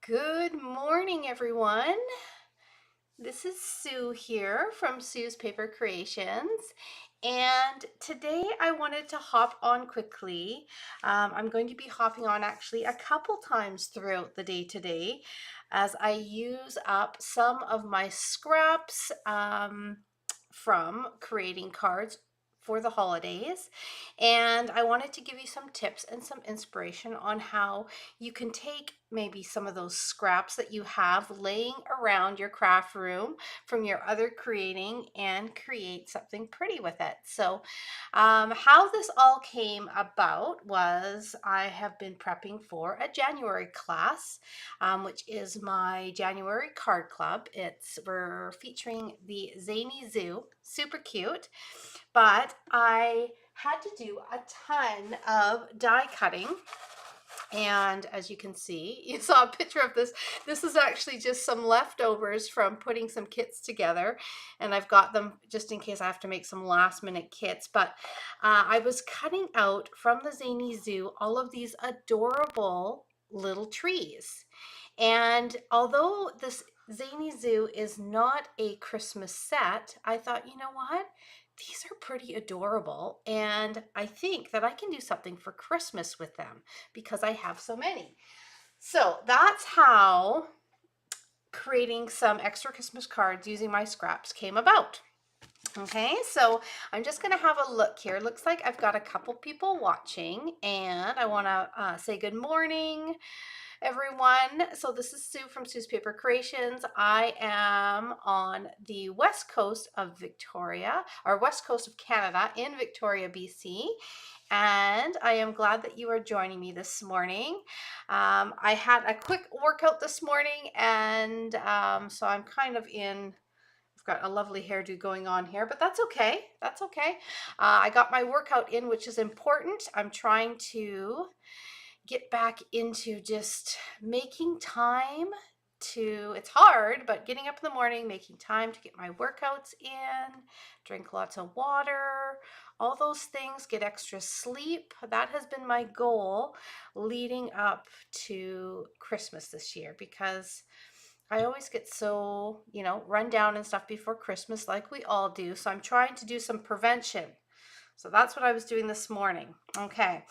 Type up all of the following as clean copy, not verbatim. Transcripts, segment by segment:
Good morning, everyone. This is Sue here from Sue's Paper Creations. And today I wanted to hop on quickly. I'm going to be hopping on actually a couple times throughout the day today as I use up some of my scraps from creating cards for the holidays. And I wanted to give you some tips and some inspiration on how you can take maybe some of those scraps that you have laying around your craft room from your other creating and create something pretty with it. So how this all came about was I have been prepping for a January class, which is my January card club. We're featuring the Zany Zoo, super cute, but I had to do a ton of die cutting. And as you can see, you saw a picture of this. This is actually just some leftovers from putting some kits together. And I've got them just in case I have to make some last minute kits. But I was cutting out from the Zany Zoo all of these adorable little trees. And although this Zany Zoo is not a Christmas set, I thought, you know what? These are pretty adorable, and I think that I can do something for Christmas with them because I have so many. So that's how creating some extra Christmas cards using my scraps came about. Okay, so I'm just going to have a look here. Looks like I've got a couple people watching, and I want to say good morning, everyone. So this is Sue from Sue's Paper Creations. I am on the west coast of Victoria, or west coast of Canada in Victoria, BC. And I am glad that you are joining me this morning. I had a quick workout this morning, and so I'm kind of I've got a lovely hairdo going on here, but that's okay. That's okay. I got my workout in, which is important. I'm trying to get back into just making time it's hard, but getting up in the morning, making time to get my workouts in, drink lots of water, all those things, get extra sleep. That has been my goal leading up to Christmas this year because I always get so, run down and stuff before Christmas like we all do. So I'm trying to do some prevention. So that's what I was doing this morning. Okay.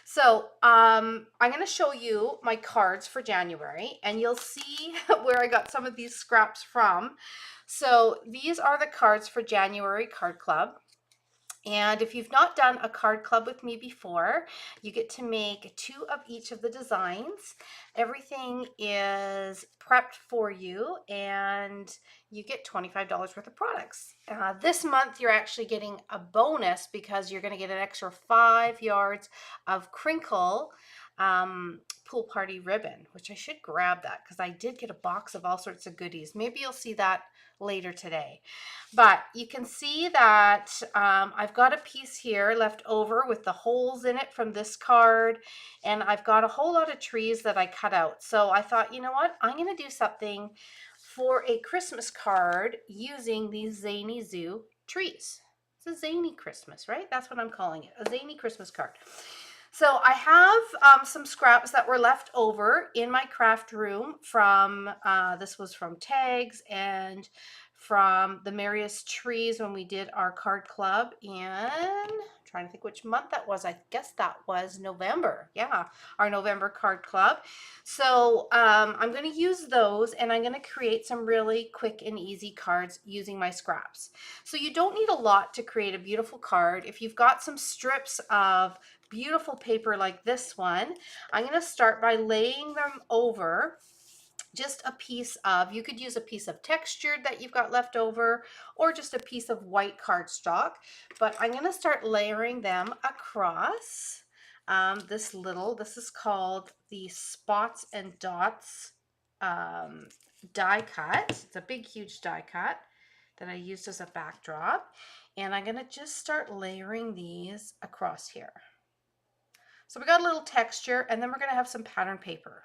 So I'm going to show you my cards for January, and you'll see where I got some of these scraps from. So these are the cards for January Card Club. And if you've not done a card club with me before, you get to make 2 of each of the designs. Everything is prepped for you, and you get $25 worth of products. This month, you're actually getting a bonus because you're going to get an extra 5 yards of crinkle pool party ribbon, which I should grab that because I did get a box of all sorts of goodies. Maybe you'll see that later today. But you can see that I've got a piece here left over with the holes in it from this card, and I've got a whole lot of trees that I cut out. So I thought, you know what, I'm going to do something for a Christmas card using these Zany Zoo trees. It's a zany Christmas, right? That's what I'm calling it, a zany Christmas card. So I have some scraps that were left over in my craft room from, this was from tags and from the Merriest Trees when we did our card club in, I'm trying to think which month that was. I guess that was November. Yeah, our November card club. So I'm going to use those, and I'm going to create some really quick and easy cards using my scraps. So you don't need a lot to create a beautiful card. If you've got some strips of beautiful paper like this one, I'm going to start by laying them over just a piece of, you could use a piece of textured that you've got left over or just a piece of white cardstock, but I'm going to start layering them across this is called the Spots and Dots die cut. It's a big, huge die cut that I used as a backdrop, and I'm going to just start layering these across here. So we got a little texture, and then we're going to have some pattern paper.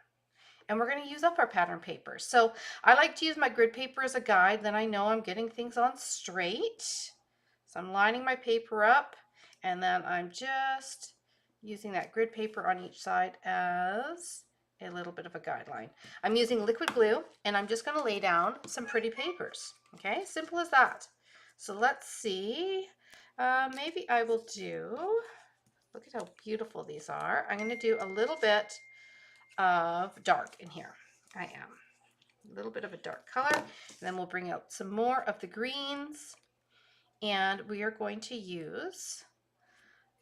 And we're going to use up our pattern paper. So I like to use my grid paper as a guide. Then I know I'm getting things on straight. So I'm lining my paper up, and then I'm just using that grid paper on each side as a little bit of a guideline. I'm using liquid glue, and I'm just going to lay down some pretty papers. Okay, simple as that. So let's see. Maybe I will do, look at how beautiful these are. I'm going to do a little bit of dark in here. I am. A little bit of a dark color. And then we'll bring out some more of the greens. And we are going to use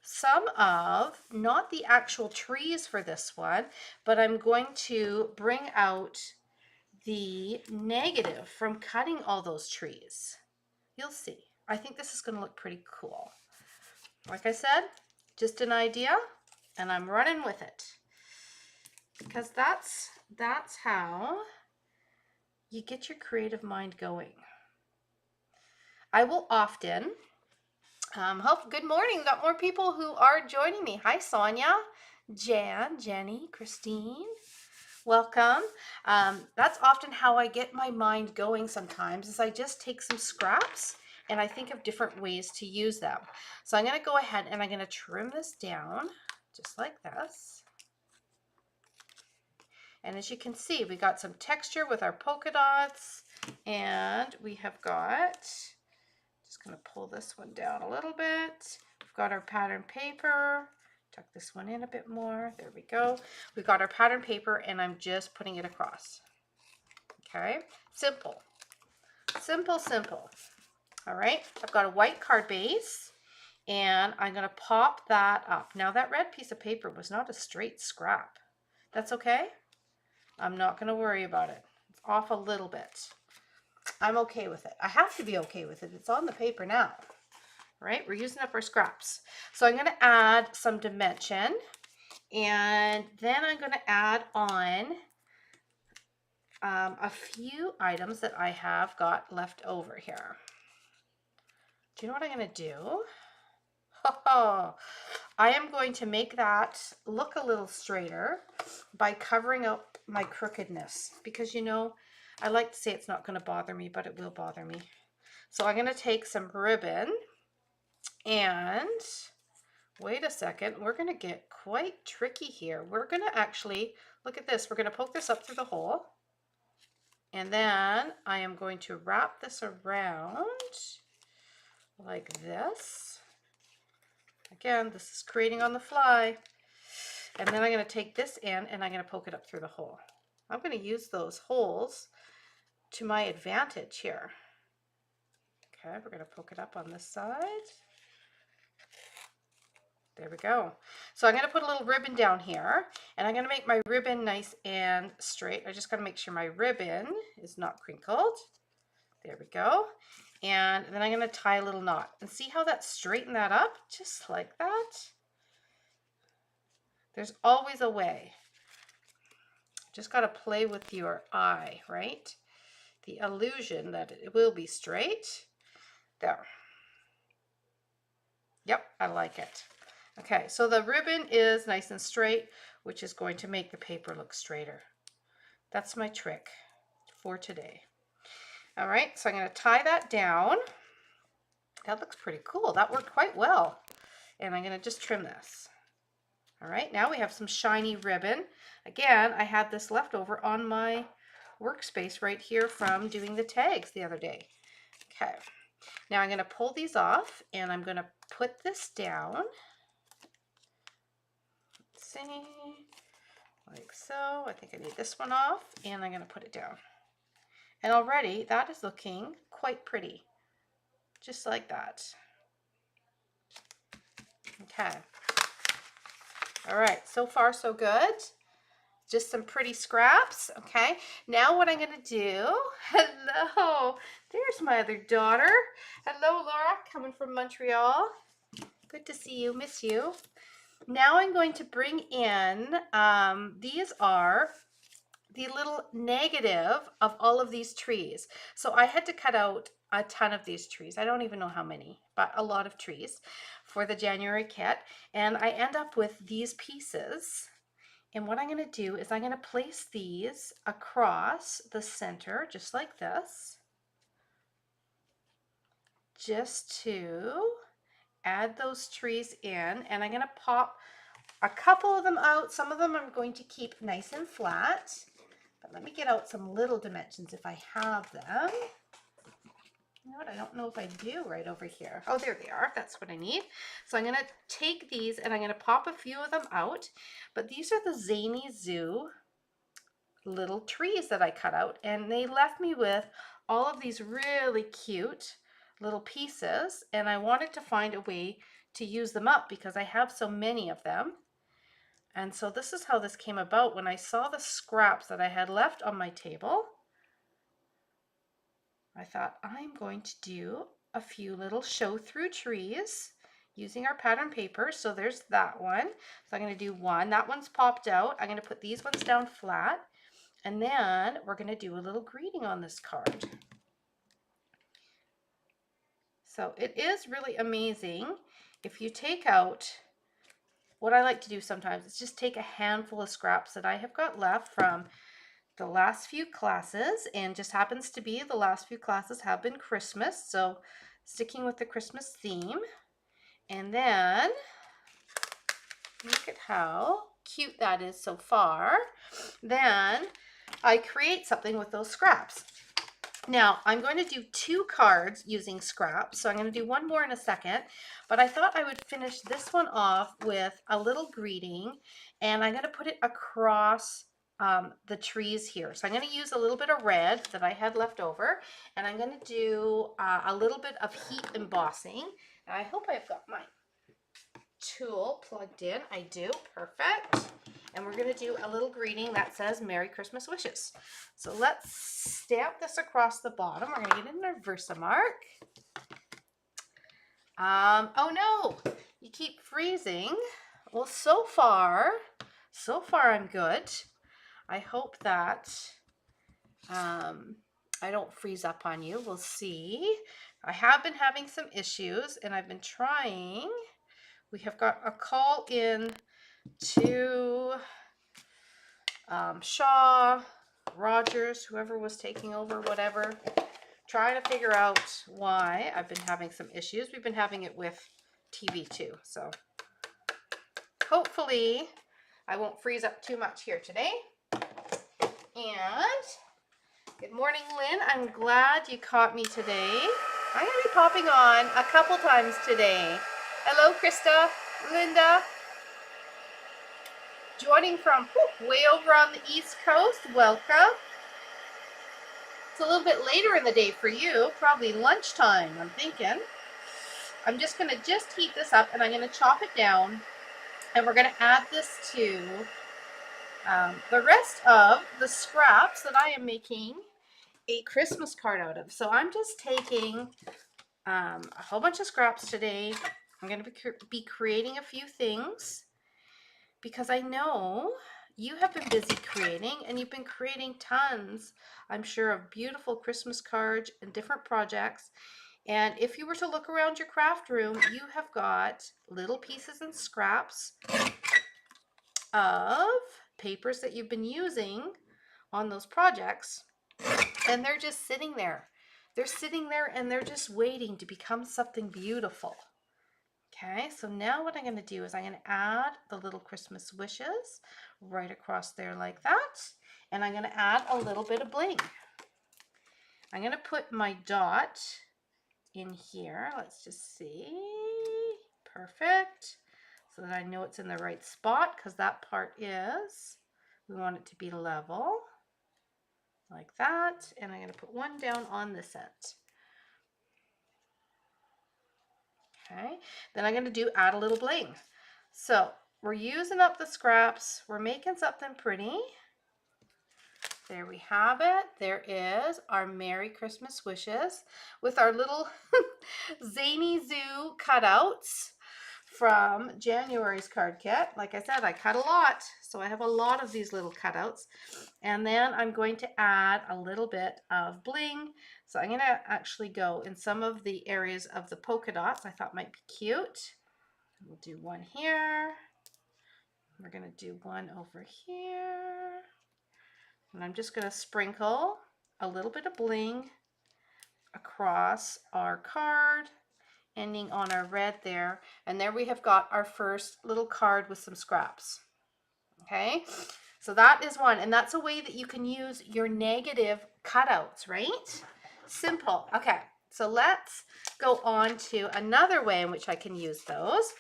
some of, not the actual trees for this one, but I'm going to bring out the negative from cutting all those trees. You'll see. I think this is going to look pretty cool. Like I said, just an idea, and I'm running with it. Because that's how you get your creative mind going. I will often good morning. Got more people who are joining me. Hi, Sonia, Jan, Jenny, Christine. Welcome. That's often how I get my mind going sometimes, is I just take some scraps and I think of different ways to use them. So I'm going to go ahead and I'm going to trim this down just like this. And as you can see, we got some texture with our polka dots, and we have got, just going to pull this one down a little bit. We've got our pattern paper. Tuck this one in a bit more. There we go. We've got our pattern paper, and I'm just putting it across. Okay, simple. Simple, simple. All right, I've got a white card base, and I'm going to pop that up. Now, that red piece of paper was not a straight scrap. That's okay. I'm not going to worry about it. It's off a little bit. I'm okay with it. I have to be okay with it. It's on the paper now, right? We're using up our scraps. So I'm going to add some dimension, and then I'm going to add on a few items that I have got left over here. Do you know what I'm going to do? I am going to make that look a little straighter by covering up my crookedness, because you know, I like to say it's not going to bother me, but it will bother me. So I'm going to take some ribbon, and wait a second, we're going to get quite tricky here. We're going to actually, look at this, we're going to poke this up through the hole, and then I am going to wrap this around like this. Again, this is creating on the fly. And then I'm going to take this in and I'm going to poke it up through the hole. I'm going to use those holes to my advantage here. Okay, we're going to poke it up on this side. There we go. So I'm going to put a little ribbon down here, and I'm going to make my ribbon nice and straight. I just got to make sure my ribbon is not crinkled. There we go. And then I'm going to tie a little knot. And see how that straightened that up? Just like that. There's always a way. Just got to play with your eye, right? The illusion that it will be straight. There. Yep, I like it. Okay, so the ribbon is nice and straight, which is going to make the paper look straighter. That's my trick for today. All right, so I'm going to tie that down. That looks pretty cool. That worked quite well. And I'm going to just trim this. All right, now we have some shiny ribbon. Again, I had this left over on my workspace right here from doing the tags the other day. Okay, now I'm going to pull these off, and I'm going to put this down. Let's see, like so. I think I need this one off, and I'm going to put it down. And already that is looking quite pretty, just like that. Okay. All right, so far so good. Just some pretty scraps. Okay, now what I'm going to do, hello, there's my other daughter. Hello, Laura, coming from Montreal. Good to see you, miss you. Now I'm going to bring in, these are the little negative of all of these trees. So I had to cut out a ton of these trees. I don't even know how many, but a lot of trees for the January kit. And I end up with these pieces. And what I'm going to do is I'm going to place these across the center, just like this, just to add those trees in. And I'm going to pop a couple of them out. Some of them I'm going to keep nice and flat. But let me get out some little dimensions if I have them. You know what? I don't know if I do right over here. Oh, there they are. That's what I need. So I'm going to take these and I'm going to pop a few of them out. But these are the Zany Zoo little trees that I cut out. And they left me with all of these really cute little pieces. And I wanted to find a way to use them up because I have so many of them. And so this is how this came about. When I saw the scraps that I had left on my table, I thought I'm going to do a few little show through trees using our pattern paper. So there's that one. So I'm going to do one. That one's popped out. I'm going to put these ones down flat. And then we're going to do a little greeting on this card. So it is really amazing if you take out, what I like to do sometimes is just take a handful of scraps that I have got left from the last few classes, and just happens to be the last few classes have been Christmas, so sticking with the Christmas theme. And then look at how cute that is so far. Then I create something with those scraps. Now I'm going to do 2 cards using scraps, so I'm going to do one more in a second, but I thought I would finish this one off with a little greeting, and I'm going to put it across the trees here. So I'm going to use a little bit of red that I had left over, and I'm going to do a little bit of heat embossing. And I hope I've got my tool plugged in. I do. Perfect. And we're going to do a little greeting that says Merry Christmas Wishes. So let's stamp this across the bottom. We're going to get in our Versamark. Oh no, you keep freezing. Well, so far I'm good. I hope that I don't freeze up on you. We'll see. I have been having some issues and I've been trying. We have got a call in to Shaw, Rogers, whoever was taking over, whatever, trying to figure out why I've been having some issues. We've been having it with TV too. So hopefully I won't freeze up too much here today. And good morning, Lynn. I'm glad you caught me today. I'm going to be popping on a couple times today. Hello, Krista, Linda. Joining from way over on the East Coast. Welcome. It's a little bit later in the day for you, probably lunchtime, I'm thinking. I'm just going to heat this up and I'm going to chop it down. And we're going to add this to the rest of the scraps that I am making a Christmas card out of. So I'm just taking a whole bunch of scraps today. I'm going to be creating a few things because I know you have been busy creating, and you've been creating tons, I'm sure, of beautiful Christmas cards and different projects. And if you were to look around your craft room, you have got little pieces and scraps of papers that you've been using on those projects, and they're just sitting there. They're sitting there and they're just waiting to become something beautiful. Okay, so now what I'm going to do is I'm going to add the little Christmas wishes right across there like that. And I'm going to add a little bit of bling. I'm going to put my dot in here. Let's just see. Perfect. So that I know it's in the right spot, because that part is, we want it to be level like that. And I'm going to put one down on this end. Okay, then I'm going to add a little bling. So we're using up the scraps. We're making something pretty. There we have it. There is our Merry Christmas Wishes with our little Zany Zoo cutouts from January's card kit. Like I said, I cut a lot, so I have a lot of these little cutouts. And then I'm going to add a little bit of bling. So I'm going to actually go in some of the areas of the polka dots I thought might be cute. We'll do one here. We're going to do one over here. And I'm just going to sprinkle a little bit of bling across our card ending on our red there. And there we have got our first little card with some scraps. Okay, so that is one, and that's a way that you can use your negative cutouts, right? Simple. Okay, so let's go on to another way in which I can use those.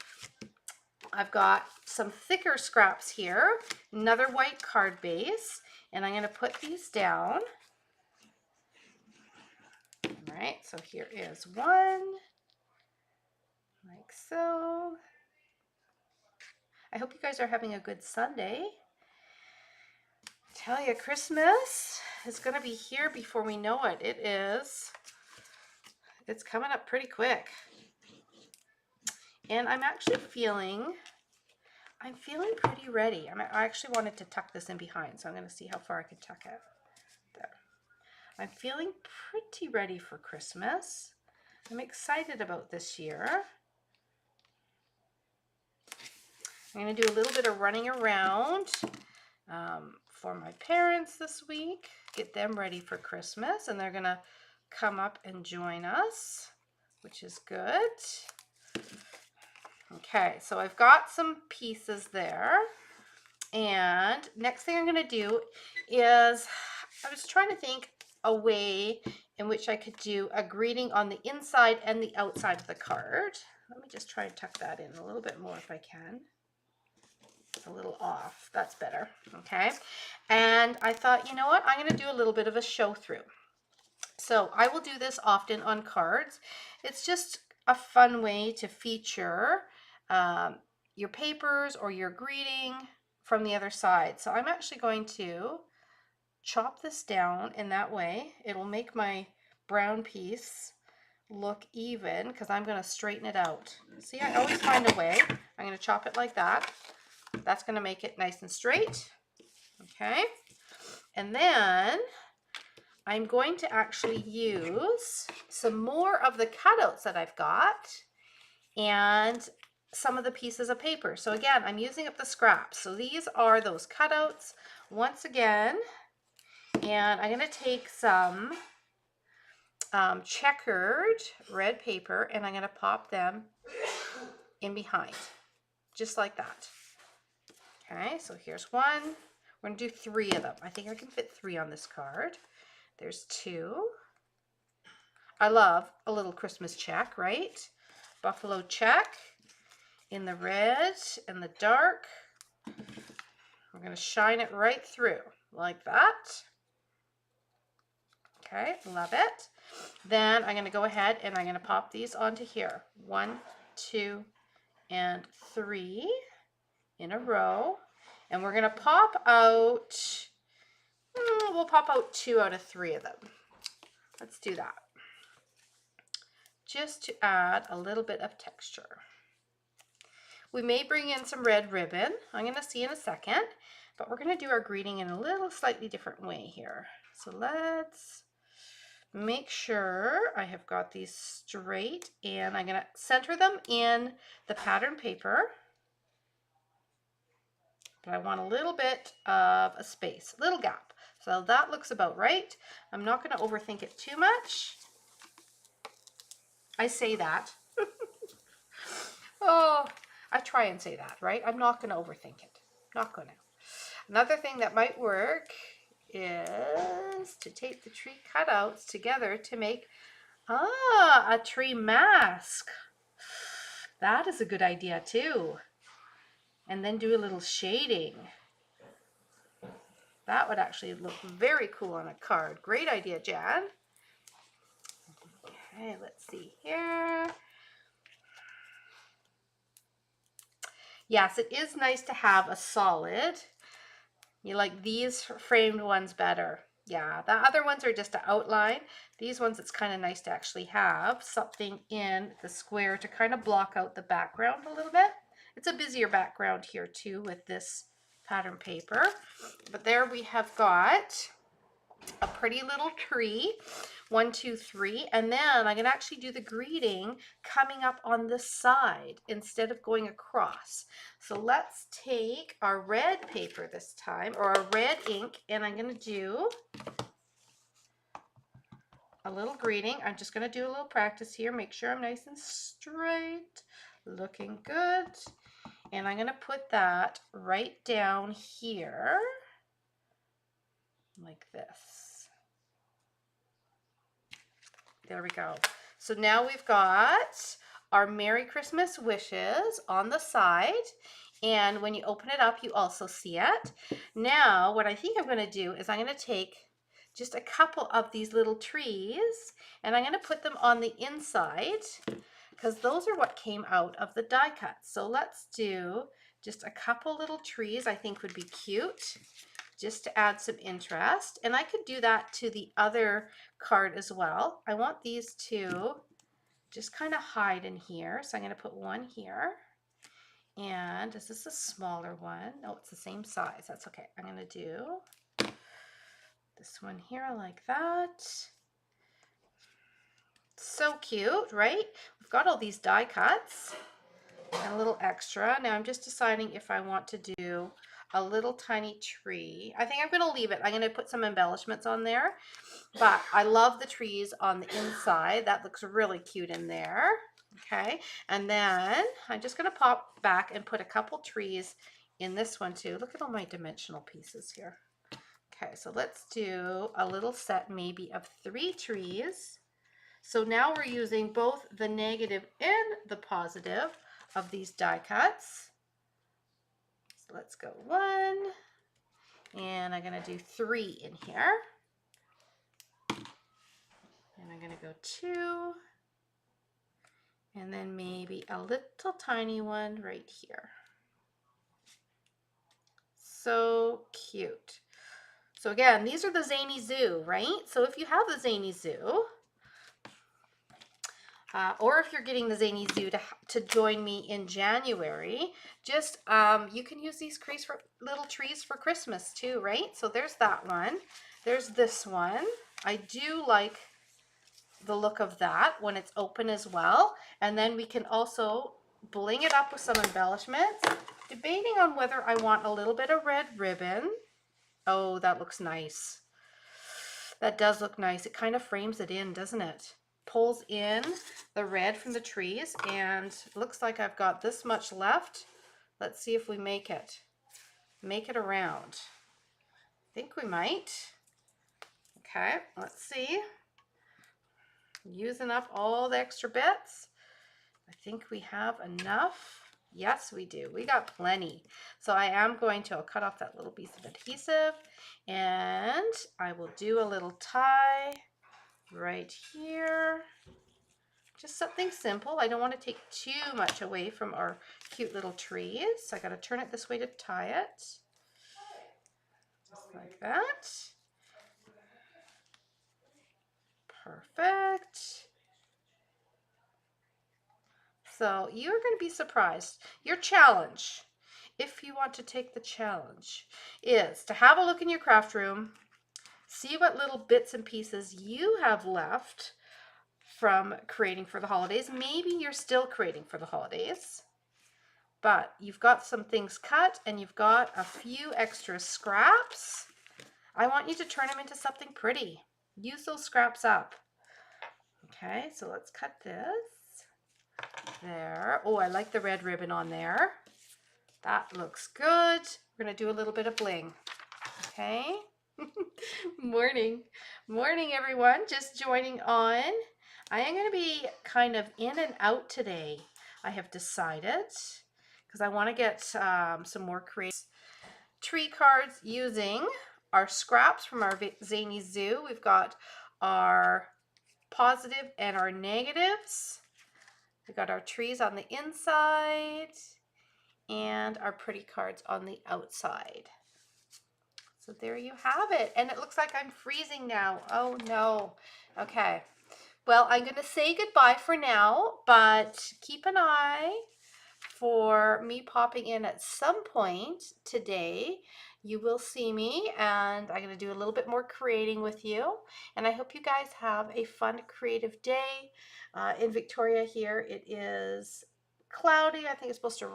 I've got some thicker scraps here, another white card base, and I'm going to put these down. All right, so here is one, like so. I hope you guys are having a good Sunday. Tell you, Christmas is going to be here before we know it. It is. It's coming up pretty quick. And I'm actually feeling pretty ready. I actually wanted to tuck this in behind, so I'm going to see how far I can tuck it. There. I'm feeling pretty ready for Christmas. I'm excited about this year. I'm going to do a little bit of running around for my parents this week, get them ready for Christmas, and they're going to come up and join us, which is good. Okay, so I've got some pieces there, and next thing I'm going to do is, I was trying to think a way in which I could do a greeting on the inside and the outside of the card. Let me just try and tuck that in a little bit more if I can. It's a little off. That's better. Okay, and I thought, you know what, I'm going to do a little bit of a show through. So I will do this often on cards. It's just a fun way to feature your papers or your greeting from the other side. So I'm actually going to chop this down in that way. It'll make my brown piece look even because I'm going to straighten it out. See, I always find a way. I'm going to chop it like that. That's going to make it nice and straight. Okay. And then I'm going to actually use some more of the cutouts that I've got and some of the pieces of paper. So again, I'm using up the scraps. So these are those cutouts once again. And I'm going to take some checkered red paper and I'm going to pop them in behind, just like that. Okay, so here's one. We're going to do 3 of them. I think I can fit 3 on this card. There's 2. I love a little Christmas check, right? Buffalo check in the red and the dark. We're going to shine it right through like that. Okay, love it. Then I'm going to go ahead and I'm going to pop these onto here. 1, 2, and 3 in a row. And we're going to pop out, we'll pop out 2 out of 3 of them. Let's do that. Just to add a little bit of texture. We may bring in some red ribbon. I'm going to see in a second, but we're going to do our greeting in a little slightly different way here. So let's make sure I have got these straight, and I'm going to center them in the pattern paper. But I want a little bit of a space, a little gap. So that looks about right. I'm not going to overthink it too much. I say that. Oh, I try and say that, right? I'm not going to overthink it. Not going to. Another thing that might work is to take the tree cutouts together to make a tree mask. That is a good idea too. And then do a little shading. That would actually look very cool on a card. Great idea, Jan. Okay, let's see here. Yes, it is nice to have a solid. You like these framed ones better. Yeah, the other ones are just an outline. These ones, it's kind of nice to actually have something in the square to kind of block out the background a little bit. It's a busier background here too with this pattern paper. But there we have got a pretty little tree. 1, 2, 3, and then I'm going to actually do the greeting coming up on this side instead of going across. So let's take our red paper this time, or our red ink, and I'm going to do a little greeting. I'm just going to do a little practice here. Make sure I'm nice and straight. Looking good. And I'm going to put that right down here like this. There we go. So now we've got our Merry Christmas wishes on the side. And when you open it up, you also see it. Now, what I think I'm going to do is I'm going to take just a couple of these little trees and I'm going to put them on the inside because those are what came out of the die cut. So let's do just a couple little trees I think would be cute, just to add some interest. And I could do that to the other card as well. I want these to just kind of hide in here. So I'm going to put one here. And is this a smaller one? No, it's the same size. That's okay. I'm going to do this one here like that. So cute, right? We've got all these die cuts and a little extra. Now I'm just deciding if I want to do a little tiny tree. I think I'm going to leave it. I'm going to put some embellishments on there, but I love the trees on the inside. That looks really cute in there. Okay, and then I'm just going to pop back and put a couple trees in this one too. Look at all my dimensional pieces here. Okay, so let's do a little set maybe of 3 trees. So now we're using both the negative and the positive of these die cuts. So let's go 1, and I'm going to do 3 in here. And I'm going to go 2. And then maybe a little tiny one right here. So cute. So again, these are the Zany Zoo, right? So if you have the Zany Zoo, or if you're getting the Zany Zoo to join me in January, just you can use these little trees for Christmas too, right? So there's that one. There's this one. I do like the look of that when it's open as well. And then we can also bling it up with some embellishments. Debating on whether I want a little bit of red ribbon. Oh, that looks nice. That does look nice. It kind of frames it in, doesn't it? Pulls in the red from the trees, and it looks like I've got this much left. Let's see if we make it around. I think we might. Okay, let's see. Using up all the extra bits. I think we have enough. Yes, we do. We got plenty. So I am going to, I'll cut off that little piece of adhesive, and I will do a little tie right here. Just something simple. I don't want to take too much away from our cute little trees. So I got to turn it this way to tie it. Just like that. Perfect. So you're going to be surprised. Your challenge, if you want to take the challenge, is to have a look in your craft room, see what little bits and pieces you have left from creating for the holidays. Maybe you're still creating for the holidays, but you've got some things cut and you've got a few extra scraps. I want you to turn them into something pretty. Use those scraps up. Okay, so let's cut this. There. Oh, I like the red ribbon on there. That looks good. We're going to do a little bit of bling. Okay. Morning. Morning, everyone. Just joining on. I am going to be kind of in and out today, I have decided, because I want to get some more creative tree cards using our scraps from our Zany Zoo. We've got our positive and our negatives. We got our trees on the inside and our pretty cards on the outside. So there you have it. And it looks like I'm freezing now. Oh no. Okay. Well, I'm going to say goodbye for now, but keep an eye for me popping in at some point today. You will see me, and I'm going to do a little bit more creating with you. And I hope you guys have a fun, creative day. In Victoria here, it is cloudy. I think it's supposed to